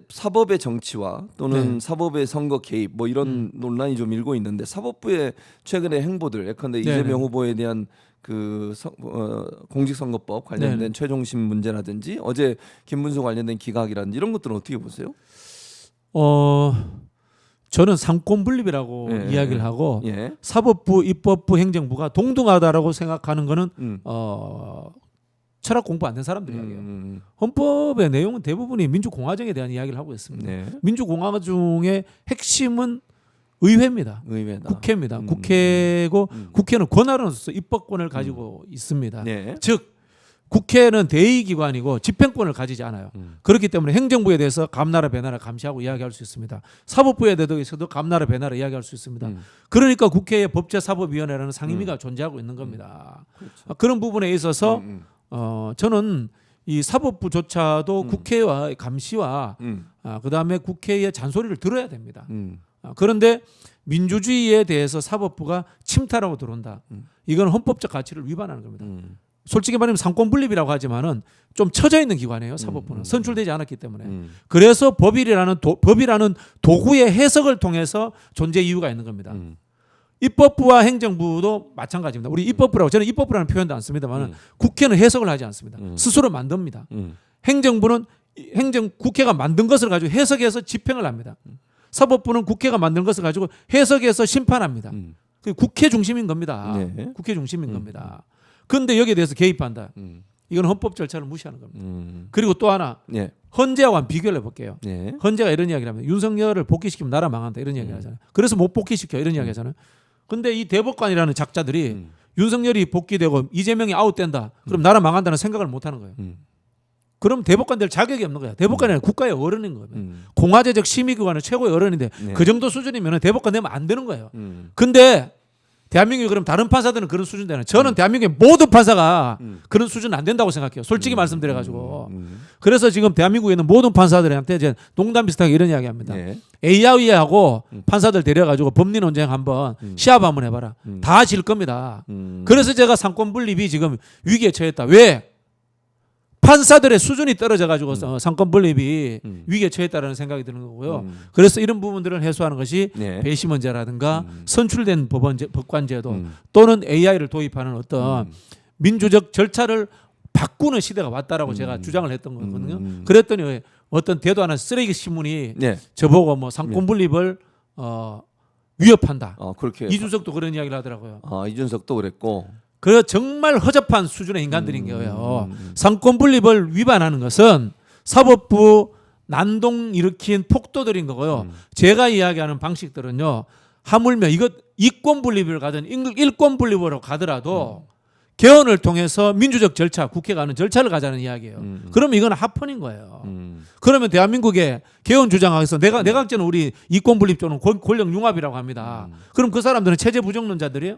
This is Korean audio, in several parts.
사법의 정치화 또는 네. 사법의 선거 개입 뭐 이런 논란이 좀 일고 있는데 사법부의 최근의 행보들 예컨대 네네. 이재명 후보에 대한 공직선거법 관련된 네네. 최종심 문제라든지 어제 김문수 관련된 기각이라든지 이런 것들은 어떻게 보세요? 저는 상권 분립이라고 예, 이야기를 예. 하고 예. 사법부, 입법부, 행정부가 동등하다라고 생각하는 거는 음. 철학 공부 안 된 사람들 이야기예요. 음. 헌법의 내용은 대부분이 민주공화정에 대한 이야기를 하고 있습니다. 네. 민주공화정의 핵심은 의회입니다. 의회다. 국회입니다. 국회고 국회는 권한으로서 입법권을 가지고 있습니다. 네. 즉 국회는 대의기관이고 집행권을 가지지 않아요. 그렇기 때문에 행정부에 대해서 감나라 배나라 감시하고 이야기할 수 있습니다. 사법부에 대해서도 감나라 배나라 이야기할 수 있습니다. 그러니까 국회에 법제사법위원회라는 상임위가 존재하고 있는 겁니다. 그렇죠. 그런 부분에 있어서 저는 이 사법부조차도 국회와 감시와 그다음에 국회의 잔소리를 들어야 됩니다. 그런데 민주주의에 대해서 사법부가 침탈하고 들어온다. 이건 헌법적 가치를 위반하는 겁니다. 솔직히 말하면 상권 분립이라고 하지만은 좀 처져 있는 기관이에요. 사법부는 선출되지 않았기 때문에. 그래서 법이라는 도구의 해석을 통해서 존재 이유가 있는 겁니다. 입법부와 행정부도 마찬가지입니다. 우리 입법부라고 저는 입법부라는 표현도 안 씁니다만 국회는 해석을 하지 않습니다. 스스로 만듭니다. 행정부는 국회가 만든 것을 가지고 해석해서 집행을 합니다. 사법부는 국회가 만든 것을 가지고 해석해서 심판합니다. 국회 중심인 겁니다. 네. 국회 중심인 겁니다. 그런데 여기에 대해서 개입한다. 이건 헌법 절차를 무시하는 겁니다. 그리고 또 하나 네. 헌재와 한번 비교를 해볼게요. 네. 헌재가 이런 이야기를 합니다. 윤석열을 복귀시키면 나라 망한다 이런 이야기를 하잖아요. 그래서 못 복귀시켜 이런 이야기 하잖아요. 근데 이 대법관이라는 작자들이 윤석열이 복귀되고 이재명이 아웃된다. 그럼 나라 망한다는 생각을 못 하는 거예요. 그럼 대법관 될 자격이 없는 거야. 대법관이 아니라 국가의 어른인 거예요. 공화제적 심의기관의 최고의 어른인데 네. 그 정도 수준이면 대법관 되면 안 되는 거예요. 근데 대한민국이 그럼 다른 판사들은 그런 수준 되나? 저는 대한민국의 모든 판사가 그런 수준은 안 된다고 생각해요. 솔직히 말씀드려가지고. 그래서 지금 대한민국에 있는 모든 판사들한테 이제 농담 비슷하게 이런 이야기합니다. 네. AI하고 판사들 데려가지고 법리 논쟁 한번 시합 한번 해봐라. 다 질 겁니다. 그래서 제가 상권 분립이 지금 위기에 처했다. 왜? 판사들의 수준이 떨어져가지고 상권 분립이 위기에 처했다라는 생각이 드는 거고요. 그래서 이런 부분들을 해소하는 것이 네. 배심원제라든가 선출된 법관제도 또는 AI를 도입하는 어떤 민주적 절차를 바꾸는 시대가 왔다라고 제가 주장을 했던 거거든요. 그랬더니 어떤 대도 않은 쓰레기 신문이 네. 저보고 뭐 상권 분립을 위협한다. 그렇게. 이준석도 그런 이야기를 하더라고요. 이준석도 그랬고. 그 정말 허접한 수준의 인간들인 거예요. 상권 분립을 위반하는 것은 사법부 난동 일으킨 폭도들인 거고요. 제가 이야기하는 방식들은요. 하물며 이것 이권 분립을 가든 일권 분립으로 가더라도 개헌을 통해서 민주적 절차, 국회가 하는 절차를 가자는 이야기예요. 그러면 이건 합헌인 거예요. 그러면 대한민국의 개헌 주장하겠어. 내각제는 우리 이권 분립 쪽은 권력 융합이라고 합니다. 그럼 그 사람들은 체제 부정론자들이에요?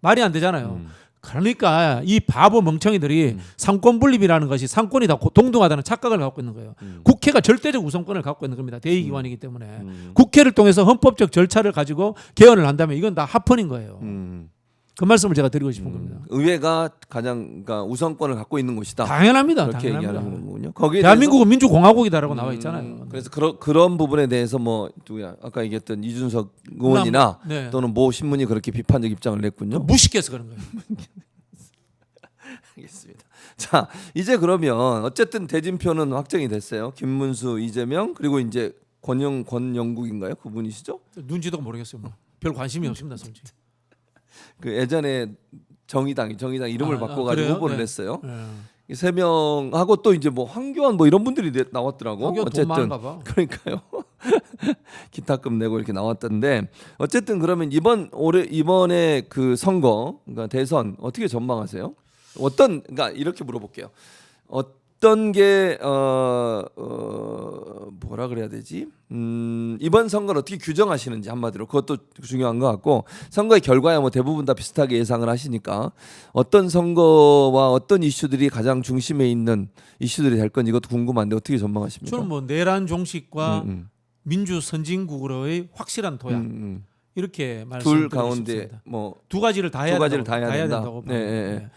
말이 안 되잖아요. 그러니까 이 바보 멍청이들이 상권 분립이라는 것이 상권이 다 동등하다는 착각을 갖고 있는 거예요. 국회가 절대적 우선권을 갖고 있는 겁니다. 대의기관이기 때문에. 국회를 통해서 헌법적 절차를 가지고 개헌을 한다면 이건 다 합헌인 거예요. 그 말씀을 제가 드리고 싶은 겁니다. 의회가 가장 그러니까 우선권을 갖고 있는 곳이다. 당연합니다. 그렇게 당연합니다. 얘기하는 거군요. 거기에 대한민국은 민주공화국이다라고 나와 있잖아요. 그래서 그런 부분에 대해서 뭐 누구야 아까 얘기했던 이준석 의원이나 네. 또는 모 신문이 그렇게 비판적 입장을 냈군요. 무식해서 그런 거예요. 알겠습니다. 자 이제 그러면 어쨌든 대진표는 확정이 됐어요. 김문수, 이재명 그리고 이제 권영국인가요? 그분이시죠? 눈지도 모르겠어요. 뭐. 별 관심이 없습니다, 솔직히. 그 예전에 정의당 이름을 바꿔가지고 그래요? 후보를 네. 냈어요. 네. 이 세 명하고 또 이제 뭐 황교안 뭐 이런 분들이 나왔더라고. 돈 어쨌든 많은가 봐. 그러니까요. 기타금 내고 이렇게 나왔던데 어쨌든 그러면 이번에 그 선거 그러니까 대선 어떻게 전망하세요? 그러니까 이렇게 물어볼게요. 어떤 게 뭐라 그래야 되지? 이번 선거를 어떻게 규정하시는지 한마디로 그것도 중요한 것 같고 선거의 결과야 뭐 대부분 다 비슷하게 예상을 하시니까 어떤 선거와 어떤 이슈들이 가장 중심에 있는 이슈들이 될 건지 이것도 궁금한데 어떻게 전망하십니까? 저는 뭐 내란 종식과 민주 선진국으로의 확실한 도약 이렇게 둘 말씀드리고 가운데 싶습니다. 뭐 두 가지를 다 해야 두 가지를 다 해야 된다. 된다고 네, 네, 네.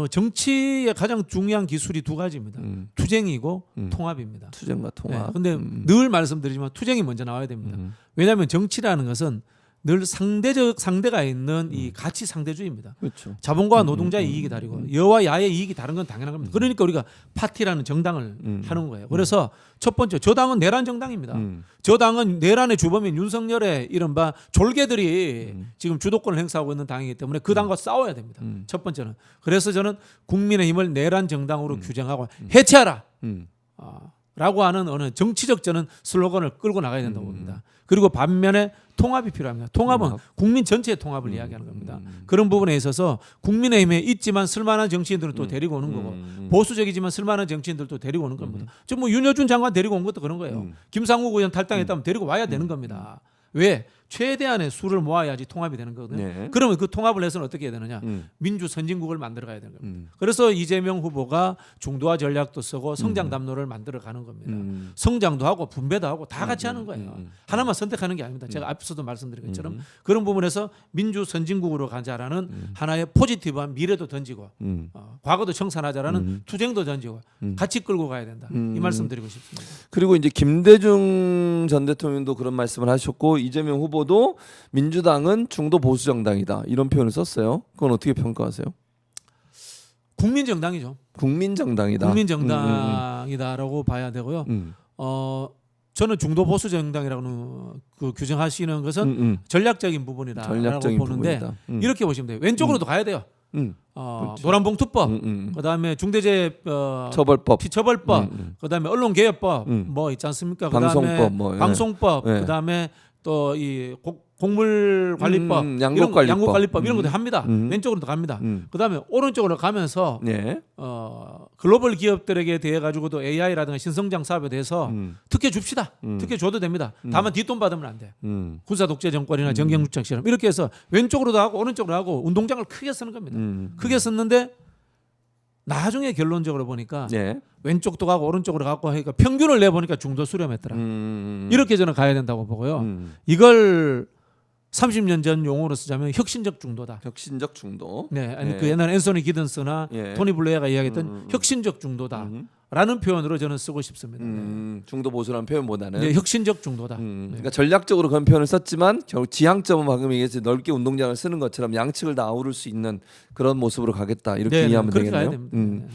정치의 가장 중요한 기술이 두 가지입니다. 투쟁이고 통합입니다. 투쟁과 통합. 네, 근데 늘 말씀드리지만 투쟁이 먼저 나와야 됩니다. 왜냐하면 정치라는 것은 늘 상대가 있는 이 가치 상대주의입니다. 그렇죠. 자본과 노동자의 이익이 다르고 여와 야의 이익이 다른 건 당연한 겁니다. 그러니까 우리가 파티라는 정당을 하는 거예요. 그래서 첫 번째 저당은 내란 정당입니다. 저당은 내란의 주범인 윤석열의 이른바 졸개들이 지금 주도권을 행사하고 있는 당이기 때문에 그 당과 싸워야 됩니다. 첫 번째는. 그래서 저는 국민의힘을 내란 정당으로 규정하고 해체하라. 라고 하는 어느 정치적 저는 슬로건을 끌고 나가야 된다고 봅니다. 그리고 반면에 통합이 필요합니다. 통합은 국민 전체의 통합을 이야기하는 겁니다. 그런 부분에 있어서 국민의힘에 있지만 쓸만한 정치인들을 또 데리고 오는 거고 보수적이지만 쓸만한 정치인들도 데리고 오는 겁니다. 저 뭐 윤여준 장관 데리고 온 것도 그런 거예요. 김상욱 의원 탈당했다면 데리고 와야 되는 겁니다. 왜? 최대한의 수를 모아야지 통합이 되는 거거든요. 네. 그러면 그 통합을 해서는 어떻게 해야 되느냐? 민주 선진국을 만들어 가야 되는 겁니다. 그래서 이재명 후보가 중도화 전략도 쓰고 성장 담론을 만들어 가는 겁니다. 성장도 하고 분배도 하고 다 같이 하는 거예요. 하나만 선택하는 게 아닙니다. 제가 앞서도 말씀드린 것처럼 그런 부분에서 민주 선진국으로 가자라는 하나의 포지티브한 미래도 던지고 과거도 청산하자라는 투쟁도 던지고 같이 끌고 가야 된다. 이 말씀드리고 싶습니다. 그리고 이제 김대중 전 대통령도 그런 말씀을 하셨고 이재명 후보도 민주당은 중도 보수 정당이다 이런 표현을 썼어요. 그건 어떻게 평가하세요? 국민정당이죠. 국민정당이다. 국민정당이다라고 봐야 되고요. 저는 중도 보수 정당이라고 그 규정하시는 것은 전략적인 부분이다라고 전략적인 보는데 부분이다. 이렇게 보시면 돼요. 왼쪽으로도 가야 돼요. 노란봉투법, 그다음에 중대재해 처벌법, 피처벌법, 그다음에 언론개혁법 뭐 있지 않습니까? 그다음에 방송법, 뭐, 예. 방송법, 예. 그다음에 또 이 곡물관리법, 양국관리법 이런 것도 합니다. 왼쪽으로도 갑니다. 그다음에 오른쪽으로 가면서 네. 글로벌 기업들에게 대해 가지고도 AI라든가 신성장 사업에 대해서 특혜 줍시다. 특혜 줘도 됩니다. 다만 뒷돈 받으면 안 돼. 군사 독재 정권이나 정경유착 실험 이렇게 해서 왼쪽으로도 하고 오른쪽으로 하고 운동장을 크게 쓰는 겁니다. 크게 썼는데 나중에 결론적으로 보니까 네. 왼쪽도 가고 오른쪽으로 가고 하니까 평균을 내 보니까 중도 수렴했더라. 이렇게 저는 가야 된다고 보고요. 이걸 30년 전 용어로 쓰자면 혁신적 중도다. 혁신적 중도. 네, 아니 예. 그 옛날 앤소니 기든스나 예. 토니 블레어가 이야기했던 혁신적 중도다라는 표현으로 저는 쓰고 싶습니다. 중도 보수라는 표현보다는 네, 혁신적 중도다. 그러니까 전략적으로 그런 표현을 썼지만 결국 지향점은 방금 얘기했듯이 넓게 운동장을 쓰는 것처럼 양측을 다 아우를 수 있는 그런 모습으로 가겠다 이렇게 이해하면 그렇게 가야 되겠네요. 됩니다.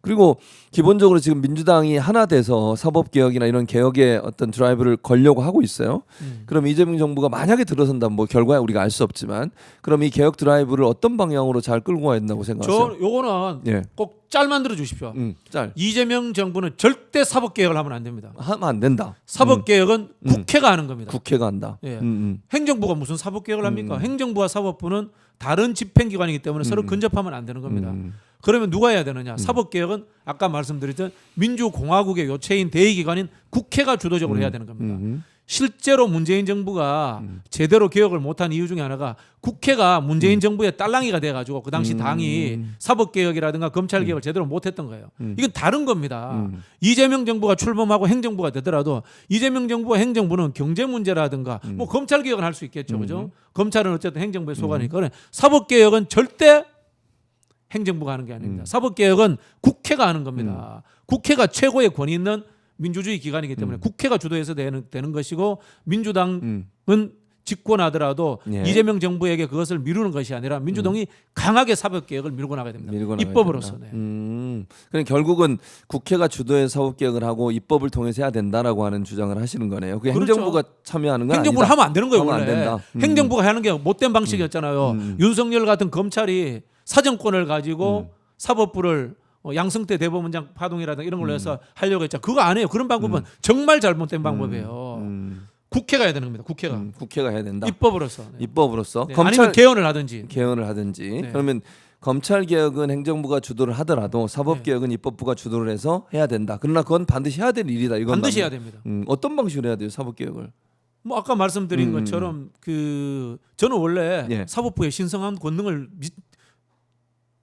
그리고 기본적으로 지금 민주당이 하나 돼서 사법 개혁이나 이런 개혁의 어떤 드라이브를 걸려고 하고 있어요. 그럼 이재명 정부가 만약에 들어선다면 뭐 결과야 우리가 알 수 없지만 그럼 이 개혁 드라이브를 어떤 방향으로 잘 끌고 가야 된다고 생각하세요? 저 요거는 예. 꼭 짤 만들어 주십시오. 짤 이재명 정부는 절대 사법 개혁을 하면 안 됩니다. 하면 안 된다. 사법 개혁은 국회가 하는 겁니다. 국회가 한다. 예. 행정부가 무슨 사법 개혁을 합니까? 행정부와 사법부는 다른 집행기관이기 때문에 서로 근접하면 안 되는 겁니다. 그러면 누가 해야 되느냐? 사법개혁은 아까 말씀드렸던 민주공화국의 요체인 대의기관인 국회가 주도적으로 해야 되는 겁니다. 실제로 문재인 정부가 제대로 개혁을 못한 이유 중에 하나가 국회가 문재인 정부의 딸랑이가 돼가지고 그 당시 당이 사법개혁이라든가 검찰개혁을 제대로 못했던 거예요. 이건 다른 겁니다. 이재명 정부가 출범하고 행정부가 되더라도 이재명 정부와 행정부는 경제 문제라든가 뭐 검찰개혁은 할 수 있겠죠. 그죠? 검찰은 어쨌든 행정부의 소관이니까 사법개혁은 절대 행정부가 하는 게 아닙니다. 사법개혁은 국회가 하는 겁니다. 국회가 최고의 권위 있는 민주주의 기관이기 때문에 국회가 주도해서 되는 것이고 민주당은 집권하더라도 예. 이재명 정부에게 그것을 미루는 것이 아니라 민주당이 강하게 사법개혁을 밀고 나가야 됩니다. 입법으로서. 네. 그럼 결국은 국회가 주도해서 사법개혁을 하고 입법을 통해서 해야 된다라고 하는 주장을 하시는 거네요. 그게 그렇죠. 행정부가 참여하는 건 행정부는 아니다. 하면 안 되는 거예요. 하면 원래. 안 된다. 행정부가 하는 게 못된 방식이었잖아요. 윤석열 같은 검찰이 사정권을 가지고 사법부를 양승태 대법원장 파동이라든가 이런 걸로 해서 하려고 했죠. 그거 안 해요. 그런 방법은 정말 잘못된 방법이에요. 국회가 해야 되는 겁니다. 국회가. 국회가 해야 된다. 입법으로서. 네. 입법으로서 네. 검찰 아니면 개헌을 하든지. 개헌을 하든지 네. 그러면 검찰 개혁은 행정부가 주도를 하더라도 사법 개혁은 입법부가 주도를 해서 해야 된다. 그러나 그건 반드시 해야 될 일이다. 이건 반드시 해야 됩니다. 어떤 방식으로 해야 돼요? 사법 개혁을? 뭐 아까 말씀드린 것처럼 그 저는 원래 예. 사법부의 신성한 권능을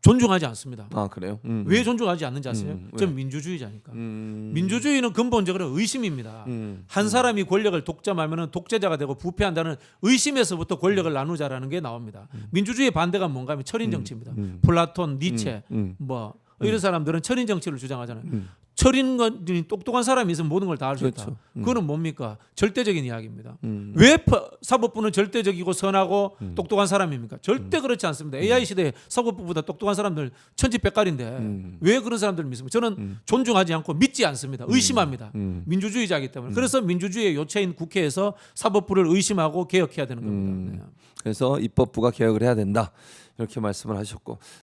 존중하지 않습니다. 아 그래요? 왜 존중하지 않는지 아세요? 왜? 전 민주주의자니까. 민주주의는 근본적으로 의심입니다. 한 사람이 권력을 독점하면 독재자가 되고 부패한다는 의심에서부터 권력을 나누자라는 게 나옵니다. 민주주의의 반대가 뭔가 하면 철인 정치입니다. 플라톤, 니체 뭐 이런 사람들은 철인 정치를 주장하잖아요. 철인이 똑똑한 사람이 있으면 모든 걸 다 할 수 있다. 그렇죠. 그거는 뭡니까? 절대적인 이야기입니다. 왜 사법부는 절대적이고 선하고 똑똑한 사람입니까? 절대 그렇지 않습니다. AI 시대에 사법부보다 똑똑한 사람들 천지백갈인데 왜 그런 사람들을 믿습니까? 저는 존중하지 않고 믿지 않습니다. 의심합니다. 민주주의자이기 때문에. 그래서 민주주의의 요체인 국회에서 사법부를 의심하고 개혁해야 되는 겁니다. 네. 그래서 입법부가 개혁을 해야 된다. 이렇게 말씀을 하셨고